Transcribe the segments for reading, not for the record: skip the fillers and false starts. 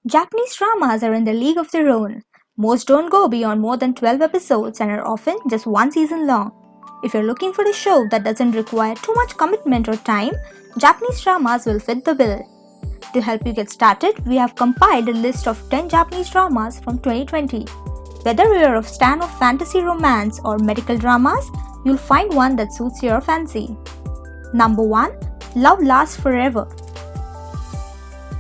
Japanese dramas are in the league of their own. Most don't go beyond more than 12 episodes and are often just one season long. If you're looking for a show that doesn't require too much commitment or time, Japanese dramas will fit the bill. To help you get started, we have compiled a list of 10 Japanese dramas from 2020. Whether you're a fan of fantasy romance or medical dramas, you'll find one that suits your fancy. Number 1. Love Lasts Forever.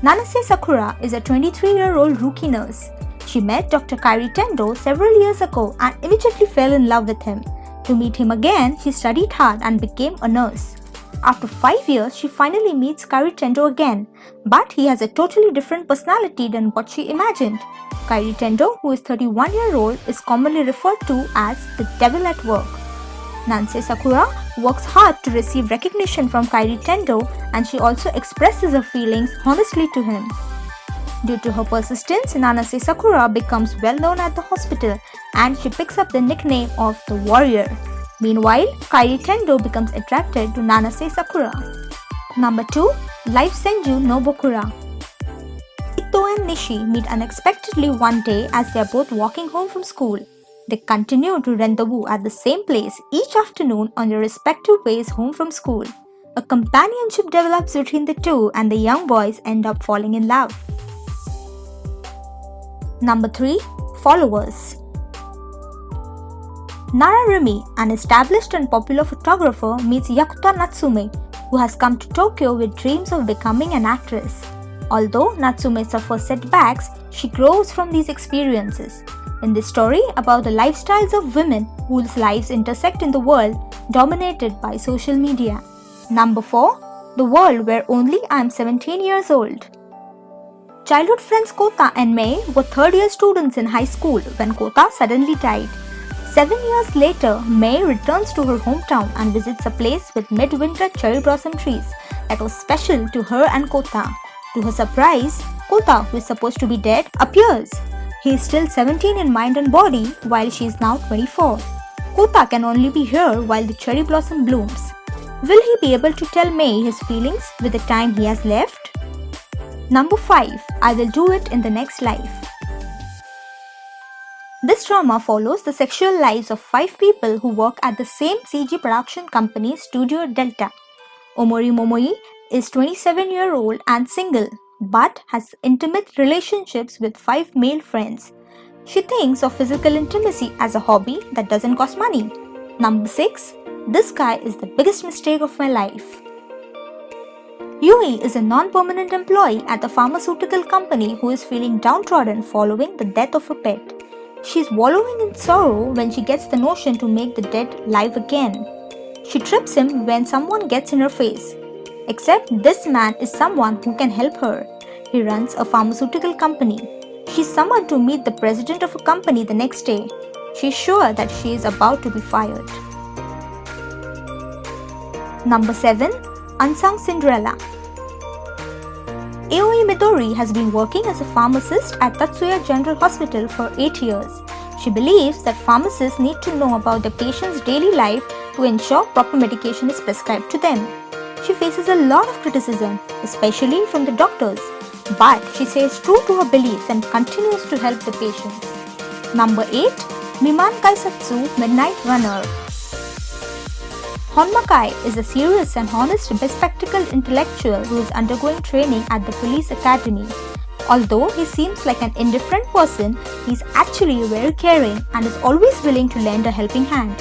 Nanase Sakura is a 23-year-old rookie nurse. She met Dr. Kairi Tendo several years ago and immediately fell in love with him. To meet him again, she studied hard and became a nurse. After 5 years, she finally meets Kairi Tendo again, but he has a totally different personality than what she imagined. Kairi Tendo, who is 31-year-old, is commonly referred to as the devil at work. Nanase Sakura works hard to receive recognition from Kairi Tendo, and she also expresses her feelings honestly to him. Due to her persistence, Nanase Sakura becomes well known at the hospital and she picks up the nickname of the warrior. Meanwhile, Kairi Tendo becomes attracted to Nanase Sakura. Number 2. Life Senjou no Bokura. Ito and Nishi meet unexpectedly one day as they are both walking home from school. They continue to rendezvous at the same place each afternoon on their respective ways home from school. A companionship develops between the two and the young boys end up falling in love. Number 3. Followers. Nararumi, an established and popular photographer, meets Yakuta Natsume, who has come to Tokyo with dreams of becoming an actress. Although Natsume suffers setbacks, she grows from these experiences. In this story about the lifestyles of women whose lives intersect in the world dominated by social media. Number 4. The World Where Only I Am 17 Years Old. Childhood friends Kota and Mei were third-year students in high school when Kota suddenly died. 7 years later, Mei returns to her hometown and visits a place with mid-winter cherry blossom trees that was special to her and Kota. To her surprise, Kota, who is supposed to be dead, appears. He is still 17 in mind and body while she is now 24. Kota can only be here while the cherry blossom blooms. Will he be able to tell Mei his feelings with the time he has left? Number 5. I Will Do It in the Next Life. This drama follows the sexual lives of 5 people who work at the same CG production company Studio Delta. Omori Momoi is 27-year-old and single, but has intimate relationships with 5 male friends. She thinks of physical intimacy as a hobby that doesn't cost money. Number 6. This guy is the biggest mistake of my life. Yui is a non-permanent employee at the pharmaceutical company who is feeling downtrodden following the death of her pet. She is wallowing in sorrow when she gets the notion to make the dead live again. She trips him when someone gets in her face. Except this man is someone who can help her. He runs a pharmaceutical company. She is summoned to meet the president of a company the next day. She is sure that she is about to be fired. Number 7. Unsung Cinderella. Aoi Midori has been working as a pharmacist at Tatsuya General Hospital for 8 years. She believes that pharmacists need to know about the patient's daily life to ensure proper medication is prescribed to them. She faces a lot of criticism, especially from the doctors, but she stays true to her beliefs and continues to help the patients. Number 8. Miman Keisatsu Midnight Runner. Honmakai is a serious and honest bespectacled intellectual who is undergoing training at the police academy. Although he seems like an indifferent person, he is actually very caring and is always willing to lend a helping hand.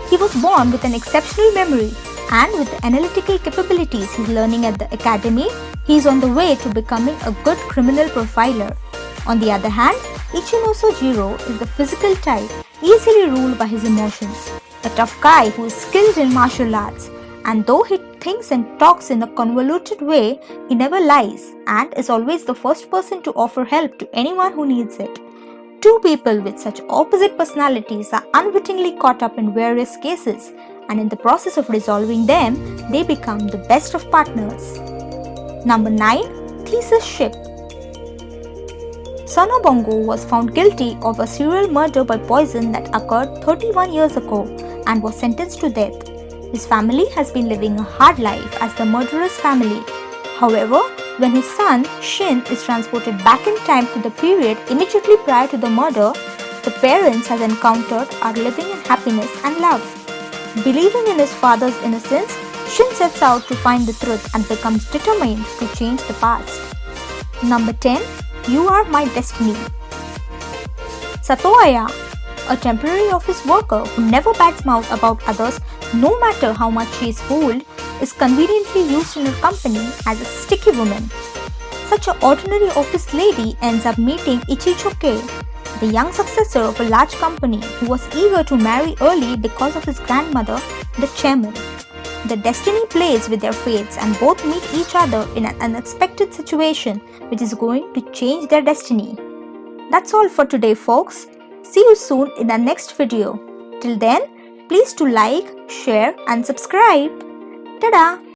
He was born with an exceptional memory, and with the analytical capabilities he is learning at the academy, he is on the way to becoming a good criminal profiler. On the other hand, Ichinoso Jiro is the physical type, easily ruled by his emotions. A tough guy who is skilled in martial arts, and though he thinks and talks in a convoluted way, he never lies and is always the first person to offer help to anyone who needs it. 2 people with such opposite personalities are unwittingly caught up in various cases, and in the process of resolving them, they become the best of partners. Number 9. Theseus Ship. Sonobongo was found guilty of a serial murder by poison that occurred 31 years ago and was sentenced to death. His family has been living a hard life as the murderer's family. However, When his son, Shin, is transported back in time to the period immediately prior to the murder, the parents has encountered are living in happiness and love. Believing in his father's innocence, Shin sets out to find the truth and becomes determined to change the past. Number 10. You Are My Destiny. Satoaya, a temporary office worker who never bats mouth about others no matter how much she is fooled, is conveniently used in her company as a sticky woman. Such an ordinary office lady ends up meeting Ichichoke, the young successor of a large company who was eager to marry early because of his grandmother, the chairman. The destiny plays with their fates and both meet each other in an unexpected situation which is going to change their destiny. That's all for today, folks. See you soon in the next video. Till then, please do like, share and subscribe. Tada!